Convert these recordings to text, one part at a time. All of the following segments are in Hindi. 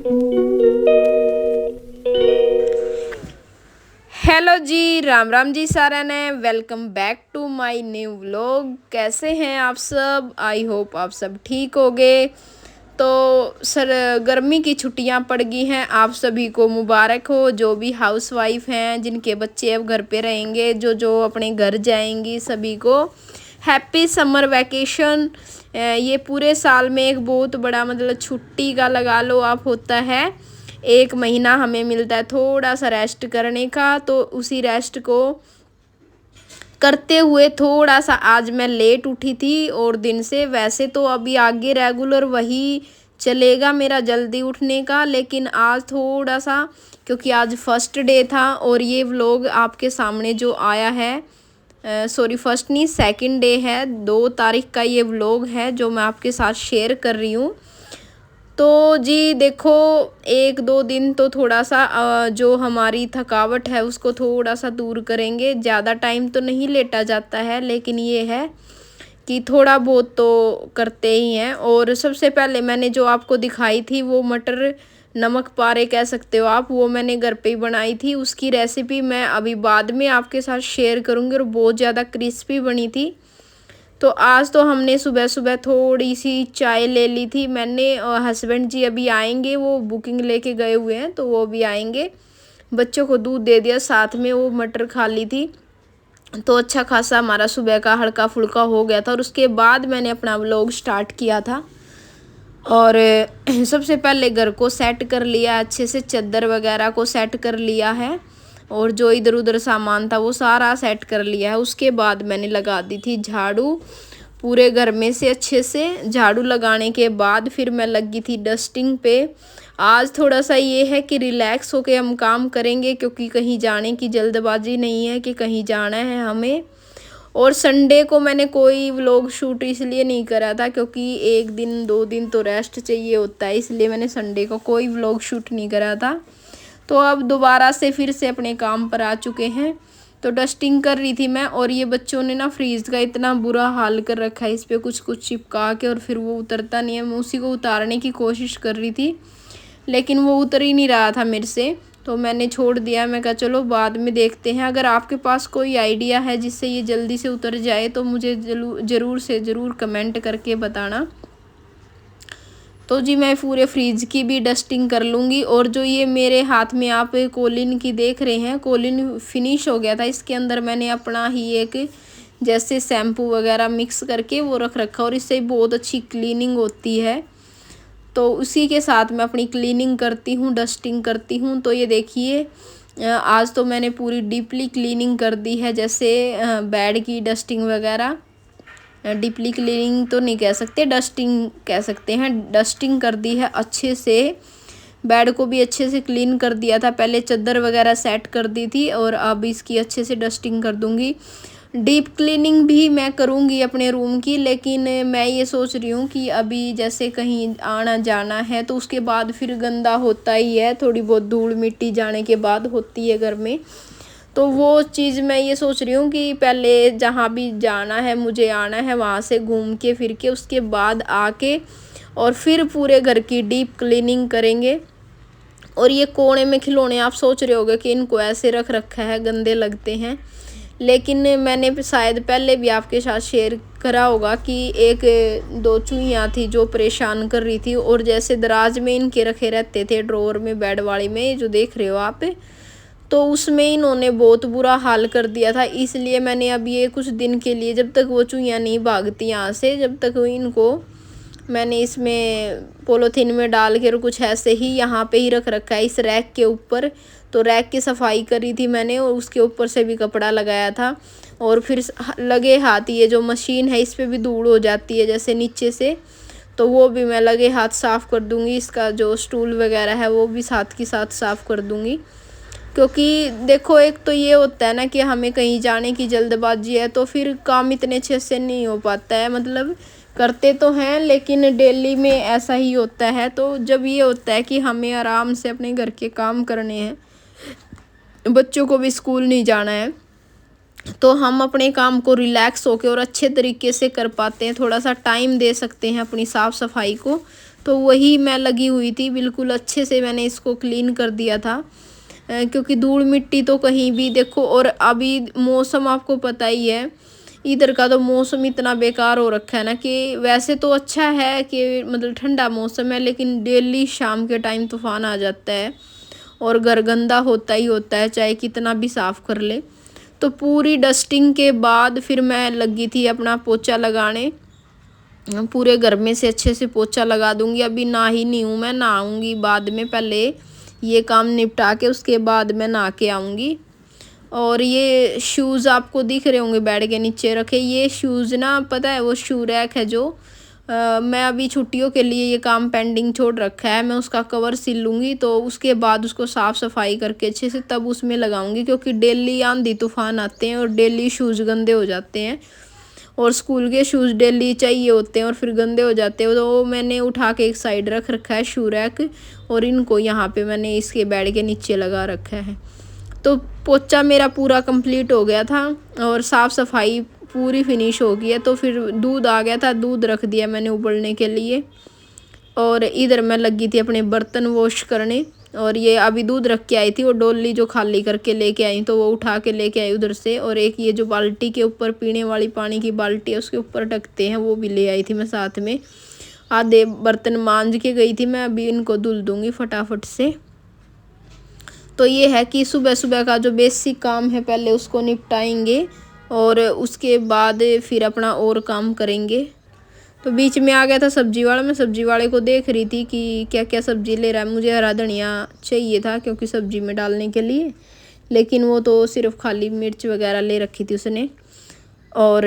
हेलो जी, राम राम जी सारा ने। Welcome back to my new vlog. कैसे हैं आप सब? आई होप आप सब ठीक होगे। तो सर गर्मी की छुट्टियां पड़ गई हैं, आप सभी को मुबारक हो। जो भी हाउस वाइफ हैं, जिनके बच्चे अब घर पे रहेंगे, जो जो अपने घर जाएंगी, सभी को हैप्पी समर वैकेशन। ये पूरे साल में एक बहुत बड़ा मतलब छुट्टी का लगा लो आप होता है। एक महीना हमें मिलता है थोड़ा सा रेस्ट करने का, तो उसी रेस्ट को करते हुए थोड़ा सा आज मैं लेट उठी थी और दिन से। वैसे तो अभी आगे रेगुलर वही चलेगा मेरा जल्दी उठने का, लेकिन आज थोड़ा सा क्योंकि आज फर्स्ट डे था और ये व्लॉग आपके सामने जो आया है, सॉरी फर्स्ट नहीं सेकंड डे है, 2 तारीख का ये व्लॉग है जो मैं आपके साथ शेयर कर रही हूँ। तो जी देखो, 1-2 दिन तो थोड़ा सा जो हमारी थकावट है उसको थोड़ा सा दूर करेंगे। ज़्यादा टाइम तो नहीं लेटा जाता है, लेकिन ये है कि थोड़ा बहुत तो करते ही हैं। और सबसे पहले मैंने जो आपको दिखाई थी वो मटर नमक पारे कह सकते हो आप, वो मैंने घर पे ही बनाई थी। उसकी रेसिपी मैं अभी बाद में आपके साथ शेयर करूँगी और बहुत ज़्यादा क्रिस्पी बनी थी। तो आज तो हमने सुबह सुबह थोड़ी सी चाय ले ली थी मैंने, और हस्बैंड जी अभी आएंगे, वो बुकिंग लेके गए हुए हैं तो वो भी आएंगे। बच्चों को दूध दे दिया, साथ में वो मटर खा ली थी। तो अच्छा खासा हमारा सुबह का हल्का फुल्का हो गया था और उसके बाद मैंने अपना व्लॉग स्टार्ट किया था। और सबसे पहले घर को सेट कर लिया अच्छे से, चादर वगैरह को सेट कर लिया है और जो इधर उधर सामान था वो सारा सेट कर लिया है। उसके बाद मैंने लगा दी थी झाड़ू पूरे घर में से अच्छे से। झाड़ू लगाने के बाद फिर मैं लगी थी डस्टिंग पे। आज थोड़ा सा ये है कि रिलैक्स होके हम काम करेंगे, क्योंकि कहीं जाने की जल्दबाजी नहीं है कि कहीं जाना है हमें। और संडे को मैंने कोई व्लॉग शूट इसलिए नहीं करा था क्योंकि 1-2 दिन तो रेस्ट चाहिए होता है, इसलिए मैंने संडे को कोई व्लॉग शूट नहीं करा था। तो अब दोबारा से फिर से अपने काम पर आ चुके हैं। तो डस्टिंग कर रही थी मैं, और ये बच्चों ने ना फ्रीज का इतना बुरा हाल कर रखा है, इस पर कुछ कुछ चिपका के, और फिर वो उतरता नहीं है। मैं उसी को उतारने की कोशिश कर रही थी, लेकिन वो उतर ही नहीं रहा था मेरे से, तो मैंने छोड़ दिया। मैं कहा चलो बाद में देखते हैं। अगर आपके पास कोई आइडिया है जिससे ये जल्दी से उतर जाए तो मुझे ज़रूर से ज़रूर कमेंट करके बताना। तो जी मैं पूरे फ्रिज की भी डस्टिंग कर लूँगी। और जो ये मेरे हाथ में आप कोलिन की देख रहे हैं, कोलिन फिनिश हो गया था, इसके अंदर मैंने अपना ही एक जैसे शैम्पू वगैरह मिक्स करके वो रख रखा, और इससे बहुत अच्छी क्लीनिंग होती है। तो उसी के साथ मैं अपनी क्लीनिंग करती हूँ, डस्टिंग करती हूँ। तो ये देखिए आज तो मैंने पूरी डीपली क्लीनिंग कर दी है, जैसे बेड की डस्टिंग वगैरह। डीपली क्लीनिंग तो नहीं कह सकते, डस्टिंग कह सकते हैं। डस्टिंग कर दी है अच्छे से, बेड को भी अच्छे से क्लीन कर दिया था। पहले चादर वगैरह सेट कर दी थी और अब इसकी अच्छे से डस्टिंग कर दूंगी। डीप क्लीनिंग भी मैं करूंगी अपने रूम की, लेकिन मैं ये सोच रही हूँ कि अभी जैसे कहीं आना जाना है तो उसके बाद फिर गंदा होता ही है, थोड़ी बहुत धूल मिट्टी जाने के बाद होती है घर में। तो वो चीज़ मैं ये सोच रही हूँ कि पहले जहाँ भी जाना है, मुझे आना है, वहाँ से घूम के फिर के उसके बाद आके और फिर पूरे घर की डीप क्लीनिंग करेंगे। और ये कोने में खिलौने आप सोच रहे होगे कि इनको ऐसे रख रखा है, गंदे लगते हैं, लेकिन मैंने शायद पहले भी आपके साथ शेयर करा होगा कि 1-2 चूहियाँ थी जो परेशान कर रही थी, और जैसे दराज में इनके रखे रहते थे ड्रॉअर में, बेड वाली में जो देख रहे हो आप, तो उसमें इन्होंने बहुत बुरा हाल कर दिया था। इसलिए मैंने अब ये कुछ दिन के लिए, जब तक वो चूहियाँ नहीं भागती यहाँ से, जब तक इनको मैंने इसमें पॉलीथीन में डाल के और कुछ ऐसे ही यहाँ पे ही रख रखा है, इस रैक के ऊपर। तो रैक की सफाई करी थी मैंने और उसके ऊपर से भी कपड़ा लगाया था, और फिर लगे हाथ ये जो मशीन है इस पर भी धूल हो जाती है जैसे नीचे से, तो वो भी मैं लगे हाथ साफ़ कर दूँगी। इसका जो स्टूल वगैरह है वो भी साथ के साथ साफ़ कर दूँगी, क्योंकि देखो एक तो ये होता है ना कि हमें कहीं जाने की जल्दबाजी है, तो फिर काम इतने अच्छे से नहीं हो पाता है। मतलब करते तो हैं लेकिन डेली में ऐसा ही होता है। तो जब ये होता है कि हमें आराम से अपने घर के काम करने हैं, बच्चों को भी स्कूल नहीं जाना है, तो हम अपने काम को रिलैक्स होकर और अच्छे तरीके से कर पाते हैं, थोड़ा सा टाइम दे सकते हैं अपनी साफ़ सफाई को। तो वही मैं लगी हुई थी, बिल्कुल अच्छे से मैंने इसको क्लीन कर दिया था। क्योंकि धूल मिट्टी तो कहीं भी देखो, और अभी मौसम आपको पता ही है, इधर का तो मौसम इतना बेकार हो रखा है ना कि वैसे तो अच्छा है कि मतलब ठंडा मौसम है, लेकिन डेली शाम के टाइम तूफान आ जाता है और घर गंदा होता ही होता है, चाहे कितना भी साफ़ कर ले। तो पूरी डस्टिंग के बाद फिर मैं लगी थी अपना पोछा लगाने। पूरे घर में से अच्छे से पोछा लगा दूंगी। अभी नहा ही नहीं हूँ, मैं नहाऊंगी बाद में, पहले ये काम निपटा के उसके बाद मैं नहा के आऊँगी। और ये शूज़ आपको दिख रहे होंगे बेड के नीचे रखे, ये शूज़ ना पता है वो शू रैक है जो मैं अभी छुट्टियों के लिए ये काम पेंडिंग छोड़ रखा है। मैं उसका कवर सिल लूँगी तो उसके बाद उसको साफ़ सफाई करके अच्छे से तब उसमें लगाऊंगी, क्योंकि डेली आंधी तूफान आते हैं और डेली शूज़ गंदे हो जाते हैं, और स्कूल के शूज़ डेली चाहिए होते हैं और फिर गंदे हो जाते हैं। तो मैंने उठा के एक साइड रख रखा है शू रैक, और इनको यहाँ पे मैंने इसके बेड के नीचे लगा रखा है। तो पोछा मेरा पूरा कंप्लीट हो गया था और साफ़ सफाई पूरी फिनिश हो गई है। तो फिर दूध आ गया था, दूध रख दिया मैंने उबलने के लिए, और इधर मैं लगी थी अपने बर्तन वॉश करने। और ये अभी दूध रख के आई थी, वो डोली जो खाली करके लेके आई तो वो उठा के लेके आई उधर से। और एक ये जो बाल्टी के ऊपर पीने वाली पानी की बाल्टी है उसके ऊपर ढकते हैं, वो भी ले आई थी मैं साथ में। आधे बर्तन मांज के गई थी मैं, अभी इनको धुल दूँगी फटाफट से। तो ये है कि सुबह सुबह का जो बेसिक काम है पहले उसको निपटाएंगे और उसके बाद फिर अपना और काम करेंगे। तो बीच में आ गया था सब्जी वाला, मैं सब्जी वाले को देख रही थी कि क्या क्या सब्जी ले रहा है। मुझे हरा धनिया चाहिए था क्योंकि सब्जी में डालने के लिए, लेकिन वो तो सिर्फ खाली मिर्च वगैरह ले रखी थी उसने। और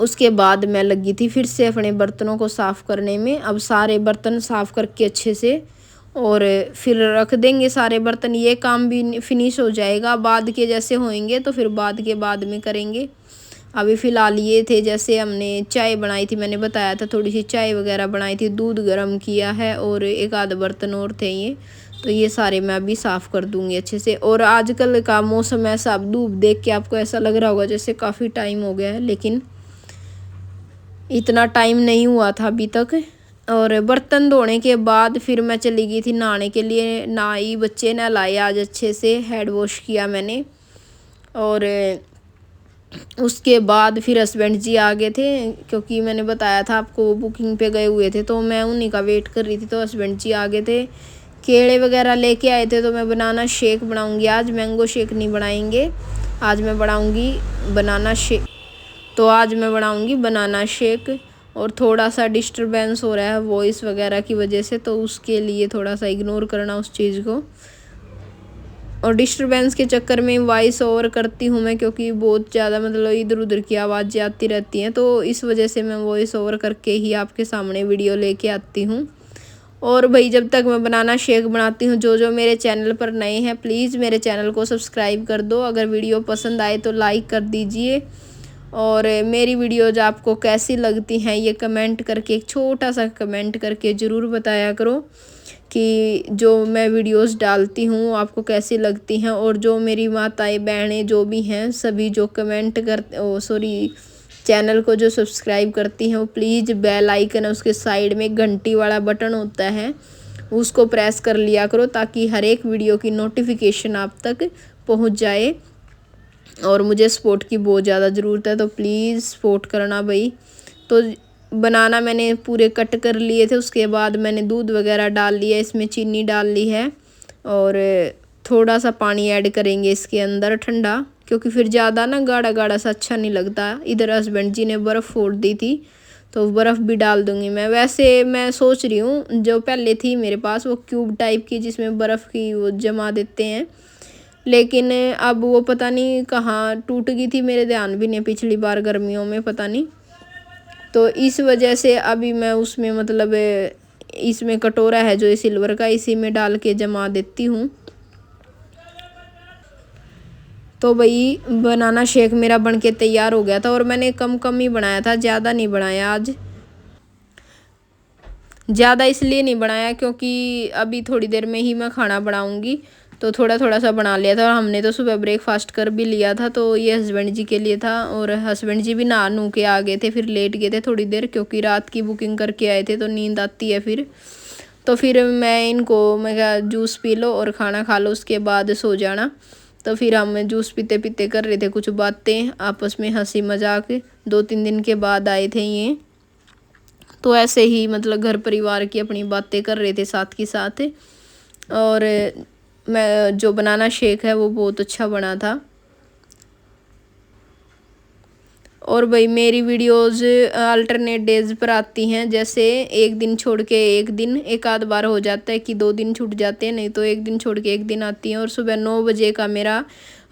उसके बाद मैं लगी थी फिर से अपने बर्तनों को साफ़ करने में। अब सारे बर्तन साफ़ करके अच्छे से और फिर रख देंगे सारे बर्तन, ये काम भी फिनिश हो जाएगा। बाद के जैसे होंगे तो फिर बाद के बाद में करेंगे। अभी फ़िलहाल ये थे, जैसे हमने चाय बनाई थी, मैंने बताया था थोड़ी सी चाय वगैरह बनाई थी, दूध गर्म किया है और एक आध बर्तन और थे ये। तो ये सारे मैं अभी साफ़ कर दूँगी अच्छे से। और आजकल का मौसम ऐसा, अब धूप देख के आपको ऐसा लग रहा होगा जैसे काफ़ी टाइम हो गया है, लेकिन इतना टाइम नहीं हुआ था अभी तक। और बर्तन धोने के बाद फिर मैं चली गई थी नहाने के लिए। नहाई, बच्चे नहलाए आज अच्छे से, हेड वॉश किया मैंने। और उसके बाद फिर हस्बैंड जी आ गए थे, क्योंकि मैंने बताया था आपको वो बुकिंग पे गए हुए थे, तो मैं उन्हीं का वेट कर रही थी। तो हस्बैंड जी आ गए थे, केले वगैरह लेके आए थे। तो मैं बनाना शेक बनाऊंगी आज, मैंगो शेक नहीं बनाएंगे आज, मैं बनाऊंगी बनाना शेक। तो आज मैं बनाऊंगी बनाना शेक। और थोड़ा सा डिस्टरबेंस हो रहा है वॉइस वगैरह की वजह से, तो उसके लिए थोड़ा सा इग्नोर करना उस चीज़ को। और डिस्टरबेंस के चक्कर में वॉइस ओवर करती हूँ मैं, क्योंकि बहुत ज़्यादा मतलब इधर उधर की आवाज़ें आती रहती हैं, तो इस वजह से मैं वॉइस ओवर करके ही आपके सामने वीडियो लेके आती हूँ। और भाई जब तक मैं बनाना शेक बनाती हूँ, जो जो मेरे चैनल पर नए हैं प्लीज़ मेरे चैनल को सब्सक्राइब कर दो। अगर वीडियो पसंद आए तो लाइक कर दीजिए। और मेरी वीडियोज आपको कैसी लगती हैं ये कमेंट करके, एक छोटा सा कमेंट करके ज़रूर बताया करो कि जो मैं वीडियोस डालती हूँ आपको कैसी लगती हैं। और जो मेरी माताएं बहनें जो भी हैं सभी जो कमेंट कर चैनल को जो सब्सक्राइब करती हैं, वो प्लीज़ बेल आइकन है उसके साइड में घंटी वाला बटन होता है, उसको प्रेस कर लिया करो, ताकि हर एक वीडियो की नोटिफिकेशन आप तक पहुँच जाए। और मुझे सपोर्ट की बहुत ज़्यादा ज़रूरत है, तो प्लीज़ सपोर्ट करना भाई। तो बनाना मैंने पूरे कट कर लिए थे, उसके बाद मैंने दूध वगैरह डाल लिया, इसमें चीनी डाल ली है और थोड़ा सा पानी ऐड करेंगे इसके अंदर ठंडा, क्योंकि फिर ज़्यादा ना गाढ़ा गाढ़ा सा अच्छा नहीं लगता। इधर हस्बैंड जी ने बर्फ़ फोड़ दी थी, तो बर्फ़ भी डाल दूँगी मैं। वैसे मैं सोच रही हूँ जो पहले थी मेरे पास वो क्यूब टाइप की, जिसमें बर्फ़ की वो जमा देते हैं, लेकिन अब वो पता नहीं कहाँ टूट गई थी, मेरे ध्यान भी नहीं, पिछली बार गर्मियों में पता नहीं। तो इस वजह से अभी मैं उसमें मतलब इसमें कटोरा है जो सिल्वर का, इसी में डाल के जमा देती हूँ। तो भाई बनाना शेक मेरा बनके तैयार हो गया था, और मैंने कम कम ही बनाया था, ज़्यादा नहीं बनाया आज। ज़्यादा इसलिए नहीं बनाया क्योंकि अभी थोड़ी देर में ही मैं खाना बनाऊंगी, तो थोड़ा थोड़ा सा बना लिया था। और हमने तो सुबह ब्रेकफास्ट कर भी लिया था। तो ये हस्बैंड जी के लिए था, और हस्बैंड जी भी नहा नू के आ गए थे, फिर लेट गए थे थोड़ी देर, क्योंकि रात की बुकिंग करके आए थे तो नींद आती है फिर। तो फिर मैं कहा जूस पी लो और खाना खा लो, उसके बाद सो जाना। तो फिर हम जूस पीते पीते कर रहे थे कुछ बातें आपस में, हंसी मजाक। 2-3 दिन के बाद आए थे ये, तो ऐसे ही मतलब घर परिवार की अपनी बातें कर रहे थे साथ के साथ। और मैं जो बनाना शेक है वो बहुत अच्छा बना था। और भाई मेरी वीडियोस अल्टरनेट डेज पर आती हैं, जैसे एक दिन छोड़ के एक दिन, एक आध बार हो जाता है कि 2 दिन छूट जाते हैं, नहीं तो एक दिन छोड़ के एक दिन आती हैं। और सुबह 9 बजे का मेरा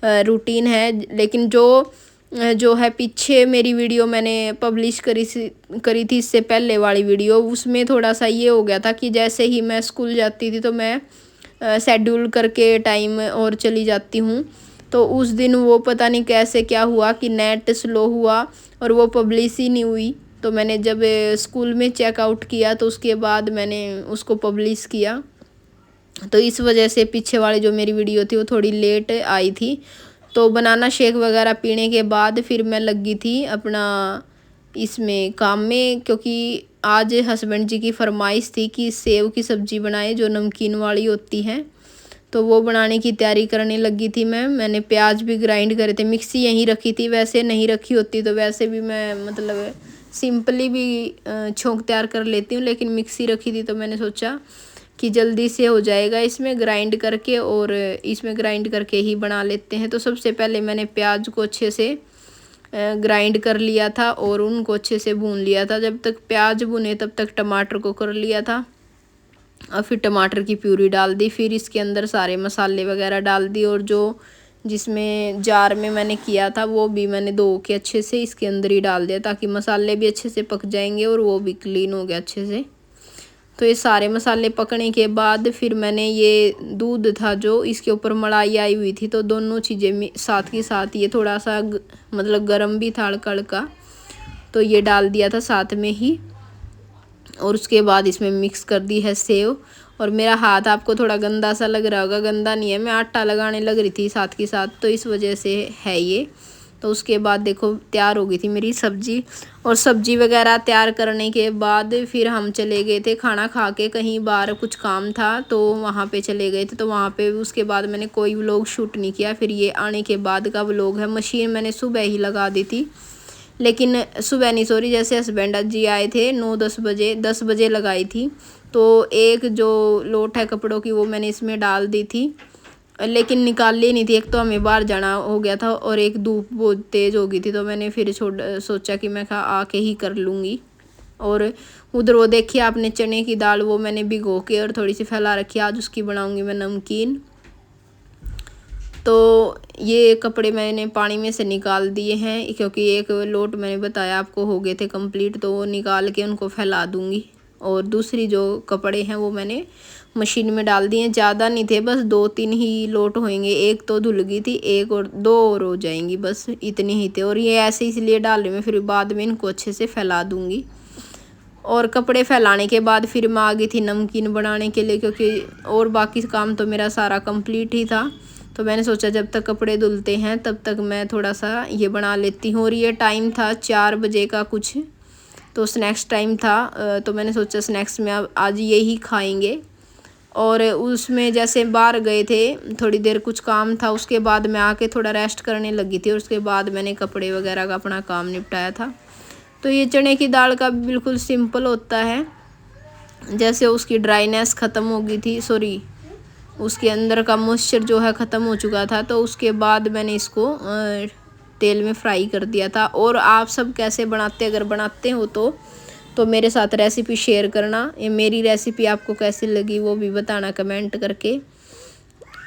रूटीन है। लेकिन जो है पीछे मेरी वीडियो मैंने पब्लिश करी थी इससे पहले वाली वीडियो, उसमें थोड़ा सा ये हो गया था कि जैसे ही मैं स्कूल जाती थी तो मैं शेड्यूल करके टाइम और चली जाती हूँ। तो उस दिन वो पता नहीं कैसे क्या हुआ कि नेट स्लो हुआ और वो पब्लिश ही नहीं हुई। तो मैंने जब स्कूल में चेकआउट किया तो उसके बाद मैंने उसको पब्लिश किया। तो इस वजह से पीछे वाली जो मेरी वीडियो थी वो थोड़ी लेट आई थी। तो बनाना शेक वगैरह पीने के बाद फिर मैं लगी थी अपना इसमें काम में, क्योंकि आज हस्बैंड जी की फरमाइश थी कि सेव की सब्ज़ी बनाए जो नमकीन वाली होती है। तो वो बनाने की तैयारी करने लगी थी मैंने प्याज भी ग्राइंड करे थे, मिक्सी यहीं रखी थी, वैसे नहीं रखी होती तो वैसे भी मैं मतलब सिंपली भी छोंक तैयार कर लेती हूँ, लेकिन मिक्सी रखी थी तो मैंने सोचा कि जल्दी से हो जाएगा इसमें ग्राइंड करके, और इसमें ग्राइंड करके ही बना लेते हैं। तो सबसे पहले मैंने प्याज को अच्छे से ग्राइंड कर लिया था और उनको अच्छे से भून लिया था। जब तक प्याज भुने तब तक टमाटर को कर लिया था, और फिर टमाटर की प्यूरी डाल दी, फिर इसके अंदर सारे मसाले वगैरह डाल दी, और जो जिसमें जार में मैंने किया था वो भी मैंने धो के अच्छे से इसके अंदर ही डाल दिया, ताकि मसाले भी अच्छे से पक जाएंगे और वो भी क्लीन हो गया अच्छे से। तो ये सारे मसाले पकने के बाद फिर मैंने ये दूध था जो इसके ऊपर मलाई आई हुई थी, तो दोनों चीज़ें साथ के साथ, ये थोड़ा सा मतलब गर्म भी था हल्का हल्का, तो ये डाल दिया था साथ में ही। और उसके बाद इसमें मिक्स कर दी है सेव। और मेरा हाथ आपको थोड़ा गंदा सा लग रहा होगा, गंदा नहीं है, मैं आटा लगाने लग रही थी साथ के साथ, तो इस वजह से है ये। तो उसके बाद देखो तैयार हो गई थी मेरी सब्ज़ी। और सब्ज़ी वगैरह तैयार करने के बाद फिर हम चले गए थे खाना खा के, कहीं बाहर कुछ काम था तो वहाँ पे चले गए थे। तो वहाँ पे उसके बाद मैंने कोई व्लॉग शूट नहीं किया। फिर ये आने के बाद का व्लॉग है। मशीन मैंने सुबह ही लगा दी थी, लेकिन सुबह नहीं, सॉरी, जैसे हस्बैंड जी आए थे 9-10 बजे, 10 बजे लगाई थी। तो एक जो लोट है कपड़ों की वो मैंने इसमें डाल दी थी, लेकिन निकाल ली नहीं थी। एक तो हमें बाहर जाना हो गया था और एक धूप बहुत तेज़ हो गई थी, तो मैंने फिर सोचा कि मैं आके ही कर लूँगी। और उधर वो देखिए आपने चने की दाल, वो मैंने भिगो के और थोड़ी सी फैला रखी, आज उसकी बनाऊँगी मैं नमकीन। तो ये कपड़े मैंने पानी में से निकाल दिए हैं, क्योंकि एक लोट मैंने बताया आपको हो गए थे कंप्लीट, तो वो निकाल के उनको फैला दूँगी। और दूसरी जो कपड़े हैं वो मैंने मशीन में डाल दिए, ज़्यादा नहीं थे, बस 2-3 ही लोट होंगे। एक तो धुल गई थी, एक और 2 और हो जाएंगी, बस इतने ही थे। और ये ऐसे इसलिए डाल रही हूँ, फिर बाद में इनको अच्छे से फैला दूँगी। और कपड़े फैलाने के बाद फिर मैं आ गई थी नमकीन बनाने के लिए, क्योंकि और बाकी काम तो मेरा सारा कंप्लीट ही था। तो मैंने सोचा जब तक कपड़े धुलते हैं तब तक मैं थोड़ा सा ये बना लेती हूँ। और ये टाइम था 4 बजे का कुछ, तो स्नैक्स टाइम था। तो मैंने सोचा स्नैक्स में अब आज यही खाएंगे। और उसमें जैसे बाहर गए थे थोड़ी देर, कुछ काम था, उसके बाद मैं आके थोड़ा रेस्ट करने लगी थी, और उसके बाद मैंने कपड़े वगैरह का अपना काम निपटाया था। तो ये चने की दाल का बिल्कुल सिंपल होता है। जैसे उसकी ड्राइनेस ख़त्म हो गई थी, सॉरी, उसके अंदर का मॉइस्चर जो है ख़त्म हो चुका था, तो उसके बाद मैंने इसको तेल में फ्राई कर दिया था। और आप सब कैसे बनाते, अगर बनाते हो तो मेरे साथ रेसिपी शेयर करना। ये मेरी रेसिपी आपको कैसी लगी वो भी बताना कमेंट करके।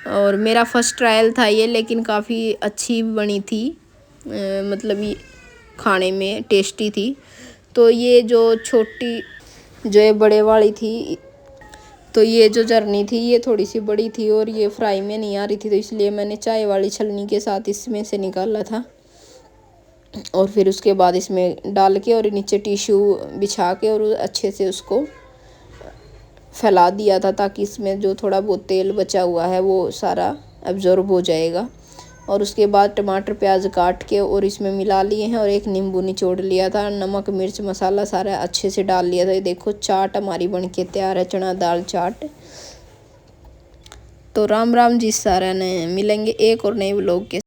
और मेरा फर्स्ट ट्रायल था ये, लेकिन काफ़ी अच्छी बनी थी, मतलब ये खाने में टेस्टी थी। तो ये जो छोटी, जो ये बड़े वाली थी, तो ये जो जर्नी थी ये थोड़ी सी बड़ी थी और ये फ्राई में नहीं आ रही थी, तो इसलिए मैंने चाय वाली छलनी के साथ इसमें से निकाला था। और फिर उसके बाद इसमें डाल के और नीचे टिश्यू बिछा के और अच्छे से उसको फैला दिया था ताकि इसमें जो थोड़ा बहुत तेल बचा हुआ है वो सारा एब्जॉर्ब हो जाएगा। और उसके बाद टमाटर प्याज काट के और इसमें मिला लिए हैं और एक नींबू निचोड़ लिया था। नमक मिर्च मसाला सारा अच्छे से डाल लिया था। ये देखो चाट हमारी बन के तैयार है, चना दाल चाट। तो राम राम जी सारा ने, मिलेंगे एक और नए व्लॉग के।